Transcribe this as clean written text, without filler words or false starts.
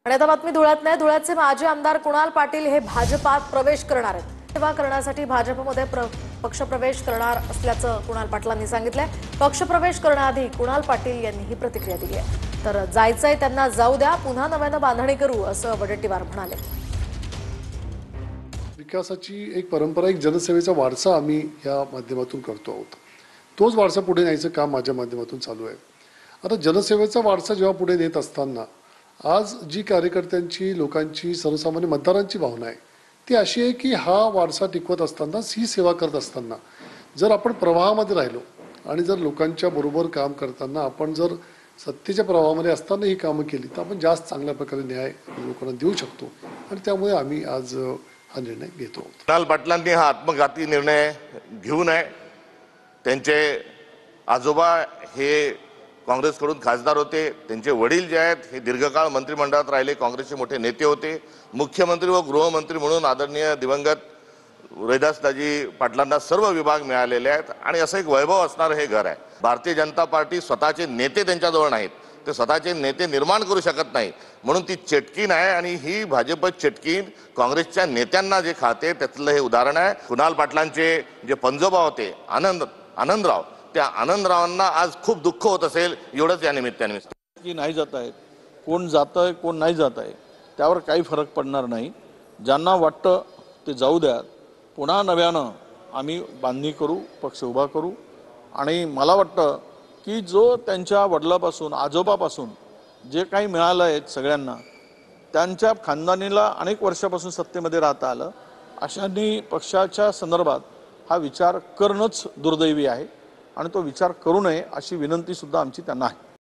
आणि आता बातमी धुळ्यात नाही। धुळ्याचे माजी आमदार कुणाल पाटील हे भाजपात प्रवेश करणार आहेत। सेवा करण्यासाठी भाजपमध्ये पक्षप्रवेश करणार असल्याचं कुणाल पाटलांनी सांगितलंय। पक्षप्रवेश करण्याआधी कुणाल पाटील यांनी ही प्रतिक्रिया दिली आहे। तर जायचंय त्यांना जाऊ द्या, पुन्हा नव्यानं बांधणी करू असं वडेट्टीवार म्हणाले। विकासाची एक परंपरा, एक जनसेवेचा वारसा आम्ही या माध्यमातून करतो आहोत। तोच वारसा पुढे न्यायचं काम माझ्या माध्यमातून चालू आहे। आता जनसेवेचा वारसा जेव्हा पुढे नेत असताना आज जी कार्यकर्त्यांची, लोकांची, सर्वसामान्य मतदारांची भावना आहे ती अशी आहे की हा वारसा टिकवत असताना, ही सेवा करत असताना जर आपण प्रवाहामध्ये राहिलो आणि जर लोकांच्या बरोबर काम करताना आपण जर सत्तेच्या प्रवाहामध्ये असताना ही कामं केली तर आपण जास्त चांगल्या प्रकारे न्याय लोकांना देऊ शकतो। आणि त्यामुळे आम्ही आज हा निर्णय घेतो। कुणाल पाटलांनी हा आत्मघाती निर्णय घेऊ नये। त्यांचे आजोबा हे काँग्रेसकडून खासदार होते, त्यांचे वडील जे आहेत हे दीर्घकाळ मंत्रिमंडळात राहिले, काँग्रेसचे मोठे नेते होते। मुख्यमंत्री व गृहमंत्री म्हणून आदरणीय दिवंगत रोहिदासदाजी पाटलांना सर्व विभाग मिळालेले आहेत आणि असं एक वैभव असणारं हे घर आहे। भारतीय जनता पार्टी स्वतःचे नेते त्यांच्याजवळ नाहीत, ते स्वतःचे नेते निर्माण करू शकत नाही, म्हणून ती चटकीन आहे आणि ही भाजप चटकीन काँग्रेसच्या नेत्यांना जे खाते त्यातलं हे उदाहरण आहे। कुणाल पाटलांचे जे पंजोबा होते आनंदराव, त्या आनंदरावांना आज खूप दुःख होत असेल, एवढंच या निमित्ताने की नाही जात आहेत, कोण जात आहे कोण नाही जात आहे त्यावर काही फरक पडणार नाही। ज्यांना वाटतं ते जाऊ द्या, पुन्हा नव्यानं आम्ही बांधणी करू, पक्ष उभा करू। आणि मला वाटतं की जो त्यांच्या वडिलापासून आजोबापासून जे काही मिळालं आहे सगळ्यांना, त्यांच्या खानदानीला अनेक वर्षापासून सत्तेमध्ये राहता आलं, अशांनी पक्षाच्या संदर्भात हा विचार करणंच दुर्दैवी आहे आणि तो विचार करू नये अशी विनंती सुद्धा आमची त्यांना आहे।